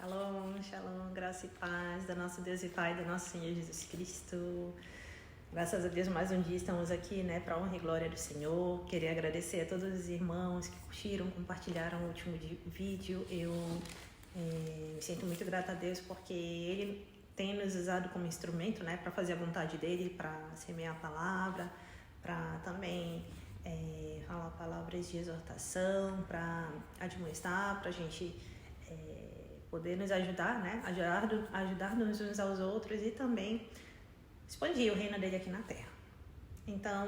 Shalom, shalom, graça e paz do nosso Deus e Pai, do nosso Senhor Jesus Cristo. Graças a Deus, mais um dia estamos aqui, para a honra e glória do Senhor. Queria agradecer a todos os irmãos que curtiram, compartilharam o último vídeo. Eu me sinto muito grata a Deus porque Ele tem nos usado como instrumento, para fazer a vontade dEle, para semear a palavra, para também falar palavras de exortação, para admoestar, para a gente poder nos ajudar, ajudar-nos uns aos outros e também expandir o reino dele aqui na Terra. Então,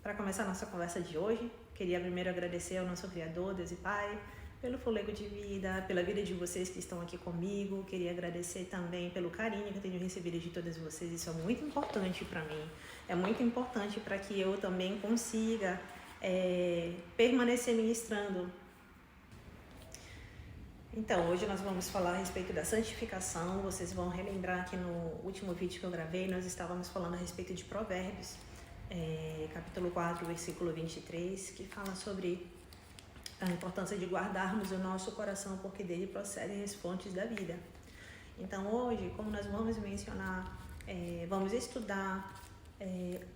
para começar a nossa conversa de hoje, queria primeiro agradecer ao nosso Criador, Deus e Pai, pelo fôlego de vida, pela vida de vocês que estão aqui comigo. Queria agradecer também pelo carinho que eu tenho recebido de todas vocês. Isso é muito importante para mim. É muito importante para que eu também consiga permanecer ministrando. Então, hoje nós vamos falar a respeito da santificação. Vocês vão relembrar que no último vídeo que eu gravei, nós estávamos falando a respeito de Provérbios, capítulo 4, versículo 23, que fala sobre a importância de guardarmos o nosso coração, porque dele procedem as fontes da vida. Então, hoje, como nós vamos mencionar, vamos estudar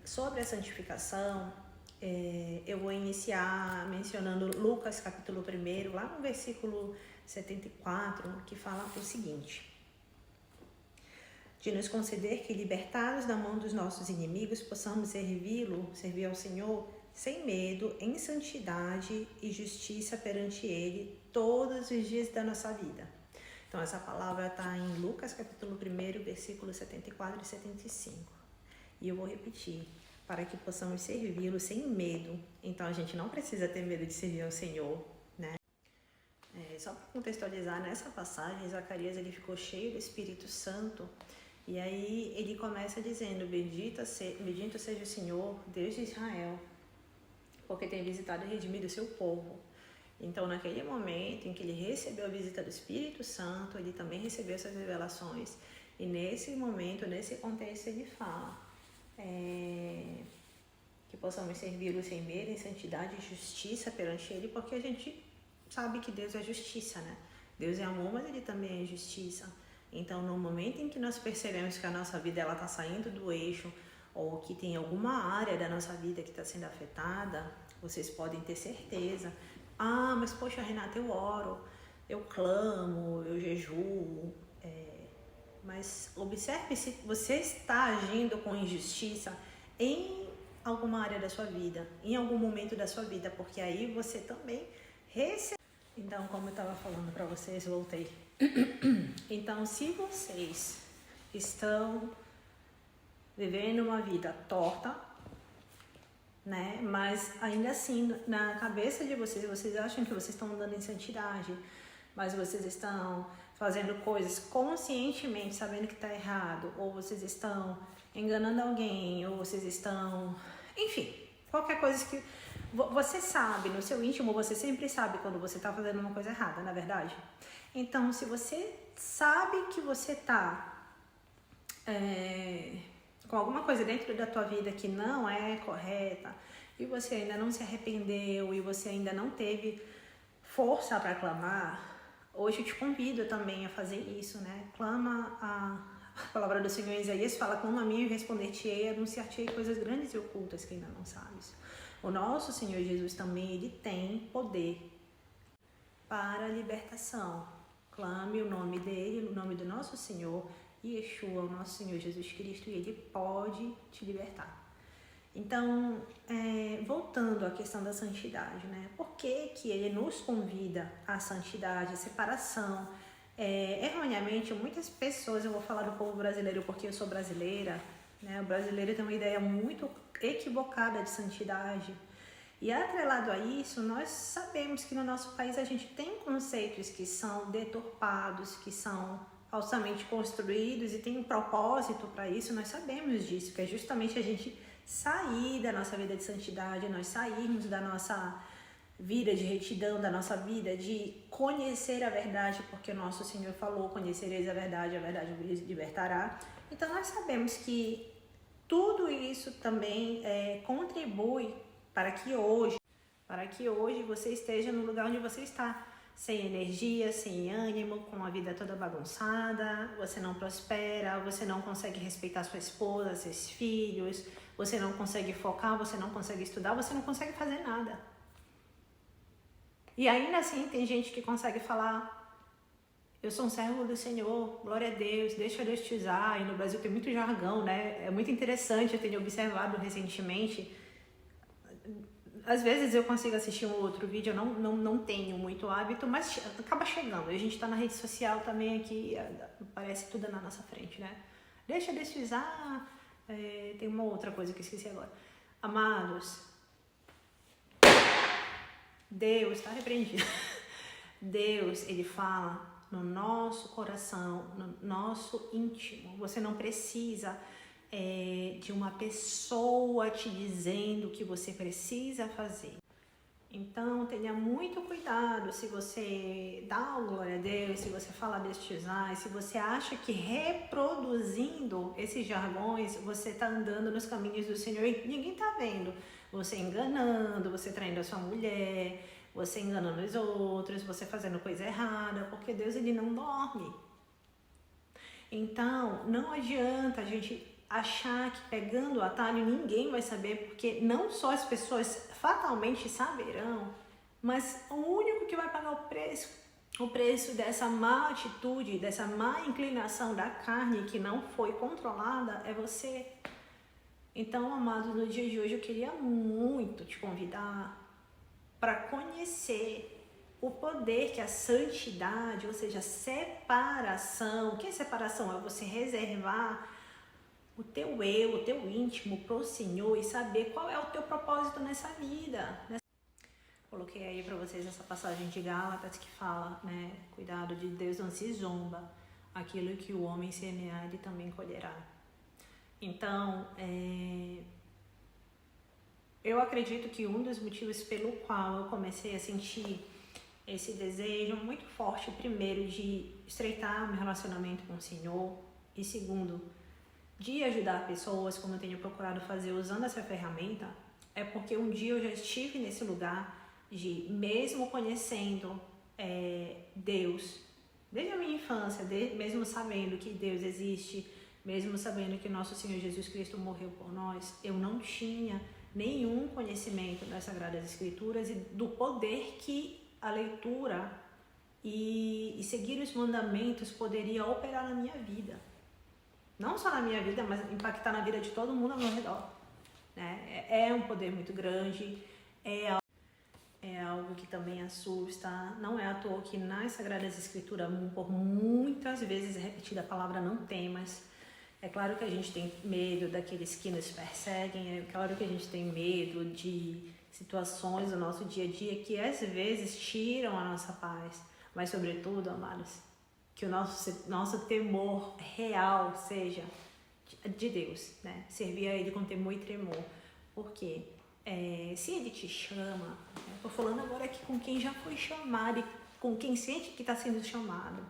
sobre a santificação, eu vou iniciar mencionando Lucas, capítulo 1, lá no versículo 74, que fala o seguinte: de nos conceder que, libertados da mão dos nossos inimigos, possamos servir ao Senhor sem medo, em santidade e justiça perante Ele todos os dias da nossa vida. Então, essa palavra está em Lucas, capítulo 1, versículos 74 e 75. E eu vou repetir: para que possamos servi-lo sem medo. Então, a gente não precisa ter medo de servir ao Senhor, só para contextualizar, nessa passagem, Zacarias ele ficou cheio do Espírito Santo, e aí ele começa dizendo: bendito seja o Senhor, Deus de Israel, porque tem visitado e redimido o seu povo. Então, naquele momento em que ele recebeu a visita do Espírito Santo, ele também recebeu essas revelações, e nesse momento, nesse contexto, ele fala que possamos servi-lo sem medo, em santidade e justiça perante Ele, porque a gente sabe que Deus é justiça, Deus é amor, mas Ele também é justiça. Então, no momento em que nós percebemos que a nossa vida está saindo do eixo, ou que tem alguma área da nossa vida que está sendo afetada, vocês podem ter certeza: mas poxa, Renata, eu oro, eu clamo, eu jejuo, mas observe se você está agindo com injustiça em alguma área da sua vida, em algum momento da sua vida, porque aí você também recebe. Então, como eu estava falando para vocês, voltei. Então, se vocês estão vivendo uma vida torta, mas ainda assim, na cabeça de vocês acham que vocês estão andando em santidade, mas vocês estão fazendo coisas conscientemente, sabendo que está errado, ou vocês estão enganando alguém, ou vocês estão... Enfim, qualquer coisa que... Você sabe, no seu íntimo, você sempre sabe quando você está fazendo uma coisa errada, na verdade. Então, se você sabe que você está com alguma coisa dentro da tua vida que não é correta, e você ainda não se arrependeu, e você ainda não teve força para clamar, hoje eu te convido também a fazer isso, Clama a palavra do Senhor em Isaías, fala: clama a mim e responder-te-ei, anunciar-te-ei coisas grandes e ocultas que ainda não sabes. O nosso Senhor Jesus também, Ele tem poder para a libertação. Clame o nome dEle, o nome do nosso Senhor, Yeshua, o nosso Senhor Jesus Cristo, e Ele pode te libertar. Então, voltando à questão da santidade, por que Ele nos convida à santidade, à separação? Erroneamente, muitas pessoas, eu vou falar do povo brasileiro porque eu sou brasileira, o brasileiro tem uma ideia muito equivocada de santidade. E atrelado a isso, nós sabemos que no nosso país a gente tem conceitos que são deturpados, que são falsamente construídos e tem um propósito para isso. Nós sabemos disso, que é justamente a gente sair da nossa vida de santidade, nós sairmos da nossa vida de retidão, da nossa vida de conhecer a verdade, porque o nosso Senhor falou: conhecereis a verdade vos libertará. Então nós sabemos que tudo isso também contribui para que hoje você esteja no lugar onde você está. sem energia, sem ânimo, com a vida toda bagunçada, você não prospera, você não consegue respeitar sua esposa, seus filhos, você não consegue focar, você não consegue estudar, você não consegue fazer nada. E ainda assim tem gente que consegue falar: eu sou um servo do Senhor, glória a Deus, deixa Deus te usar. E no Brasil tem muito jargão, né? É muito interessante, eu tenho observado recentemente. Às vezes eu consigo assistir um outro vídeo, eu não tenho muito hábito, mas acaba chegando. A gente tá na rede social também aqui, parece tudo na nossa frente, né? Deixa Deus te usar. Tem uma outra coisa que eu esqueci agora. Amados, Deus, tá repreendido. Deus, ele fala no nosso coração, no nosso íntimo. Você não precisa de uma pessoa te dizendo o que você precisa fazer. Então, tenha muito cuidado se você dá o glória a Deus, se você fala Deus te usar, se você acha que reproduzindo esses jargões, você está andando nos caminhos do Senhor e ninguém está vendo. Você enganando, você traindo a sua mulher, você enganando os outros, você fazendo coisa errada, porque Deus, ele não dorme. Então, não adianta a gente achar que pegando o atalho ninguém vai saber, porque não só as pessoas fatalmente saberão, mas o único que vai pagar o preço dessa má atitude, dessa má inclinação da carne que não foi controlada é você. Então, amados, no dia de hoje eu queria muito te convidar para conhecer o poder que a santidade, ou seja, separação. O que é separação? É você reservar o teu eu, o teu íntimo para o Senhor e saber qual é o teu propósito nessa vida. Coloquei aí para vocês essa passagem de Gálatas que fala, né? Cuidado, de Deus não se zomba. Aquilo que o homem semear, ele também colherá. Então, eu acredito que um dos motivos pelo qual eu comecei a sentir esse desejo muito forte, primeiro, de estreitar meu relacionamento com o Senhor, e segundo, de ajudar pessoas, como eu tenho procurado fazer usando essa ferramenta, é porque um dia eu já estive nesse lugar de, mesmo conhecendo Deus, desde a minha infância, mesmo sabendo que Deus existe, mesmo sabendo que nosso Senhor Jesus Cristo morreu por nós, eu não tinha nenhum conhecimento das Sagradas Escrituras e do poder que a leitura e seguir os mandamentos poderia operar na minha vida. Não só na minha vida, mas impactar na vida de todo mundo ao meu redor. Né? É um poder muito grande, é algo que também assusta. Não é à toa que nas Sagradas Escrituras, por muitas vezes é repetida a palavra não temas. É claro que a gente tem medo daqueles que nos perseguem, é claro que a gente tem medo de situações do nosso dia a dia que às vezes tiram a nossa paz. Mas, sobretudo, amados, que o nosso temor real seja de Deus, né? Servir a Ele com temor e tremor. Porque se Ele te chama, estou falando agora aqui com quem já foi chamado e com quem sente que está sendo chamado.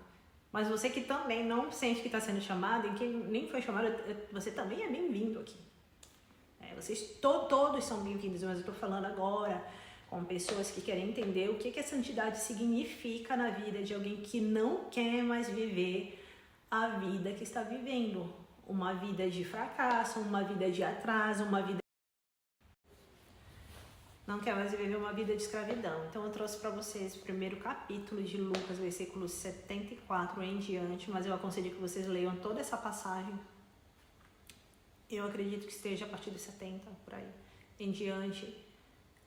Mas você que também não sente que está sendo chamado e quem nem foi chamado, você também é bem-vindo aqui. Vocês todos são bem-vindos, mas eu estou falando agora com pessoas que querem entender o que a santidade significa na vida de alguém que não quer mais viver a vida que está vivendo. Uma vida de fracasso, uma vida de atraso, uma vida... Não quer mais viver uma vida de escravidão. Então eu trouxe para vocês o primeiro capítulo de Lucas, versículos 74 em diante, mas eu aconselho que vocês leiam toda essa passagem. Eu acredito que esteja a partir de 70, por aí, em diante,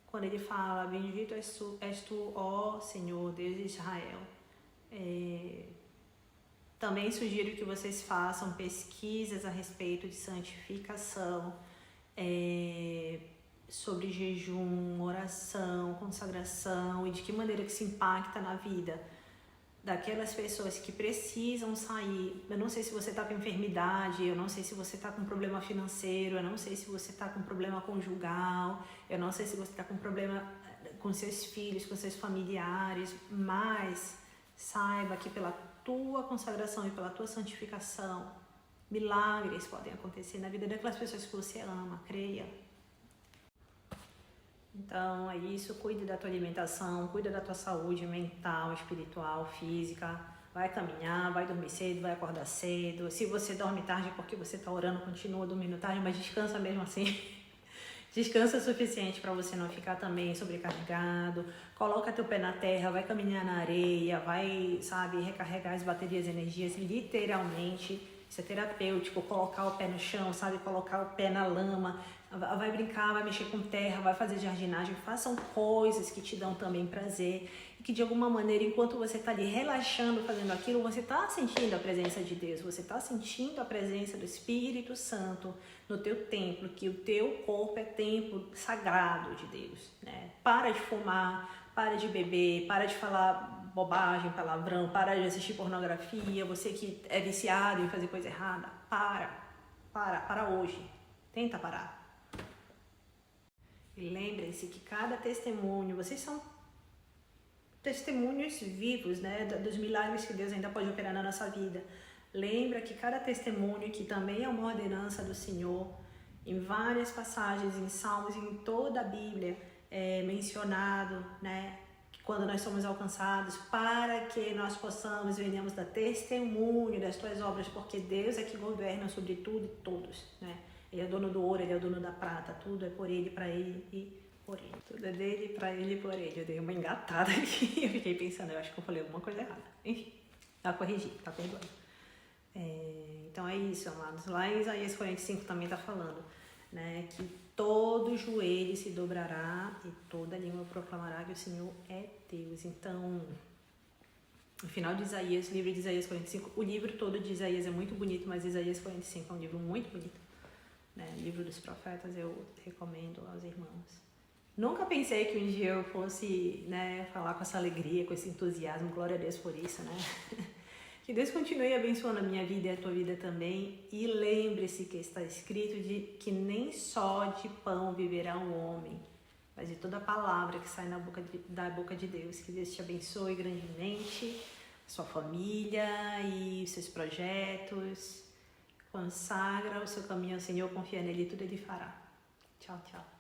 quando ele fala: bendito és tu, ó Senhor, Deus de Israel. Também sugiro que vocês façam pesquisas a respeito de santificação, sobre jejum, oração, consagração e de que maneira que se impacta na vida daquelas pessoas que precisam sair. Eu não sei se você está com enfermidade, eu não sei se você está com problema financeiro, eu não sei se você está com problema conjugal, eu não sei se você está com problema com seus filhos, com seus familiares, mas saiba que pela tua consagração e pela tua santificação, milagres podem acontecer na vida daquelas pessoas que você ama, creia. Então é isso, cuide da tua alimentação, cuida da tua saúde mental, espiritual, física. Vai caminhar, vai dormir cedo, vai acordar cedo. Se você dorme tarde porque você está orando, continua dormindo tarde, mas descansa mesmo assim. Descansa o suficiente para você não ficar também sobrecarregado. Coloca teu pé na terra, vai caminhar na areia, vai, sabe, recarregar as baterias de energias, literalmente. Isso é terapêutico, colocar o pé no chão, sabe, colocar o pé na lama. Vai brincar, vai mexer com terra, vai fazer jardinagem. Façam coisas que te dão também prazer. E que de alguma maneira, enquanto você está ali relaxando, fazendo aquilo, você está sentindo a presença de Deus. Você está sentindo a presença do Espírito Santo no teu templo, que o teu corpo é templo sagrado de Deus, né? Para de fumar, para de beber, para de falar bobagem, palavrão, para de assistir pornografia. Você que é viciado em fazer coisa errada, para hoje. Tenta parar. E lembrem-se que cada testemunho, vocês são testemunhos vivos, né, dos milagres que Deus ainda pode operar na nossa vida. Lembra que cada testemunho, que também é uma ordenança do Senhor, em várias passagens, em Salmos, em toda a Bíblia, é mencionado, né, que quando nós somos alcançados, para que nós possamos, venhamos dar testemunho das tuas obras, porque Deus é que governa sobre tudo e todos, né? Ele é dono do ouro, ele é o dono da prata, tudo é por ele, para ele e por ele. Tudo é dele, para ele e por ele. Eu dei uma engatada aqui, eu fiquei pensando, eu acho que eu falei alguma coisa errada. Enfim, tá corrigido, tá perdoado. Então é isso, amados. Lá em Isaías 45 também tá falando, né, que todo joelho se dobrará e toda língua proclamará que o Senhor é Deus. Então, no final de Isaías, livro de Isaías 45, o livro todo de Isaías é muito bonito, mas Isaías 45 é um livro muito bonito. Né, livro dos profetas, eu recomendo aos irmãos. Nunca pensei que um dia eu fosse, né, falar com essa alegria, com esse entusiasmo, glória a Deus por isso, né? Que Deus continue abençoando a minha vida e a tua vida também. E lembre-se que está escrito de que nem só de pão viverá o homem, mas de toda palavra que sai da boca de Deus. Que Deus te abençoe grandemente, sua família e seus projetos. Consagra o seu caminho ao Senhor, confia nele e tudo ele fará. Tchau, tchau.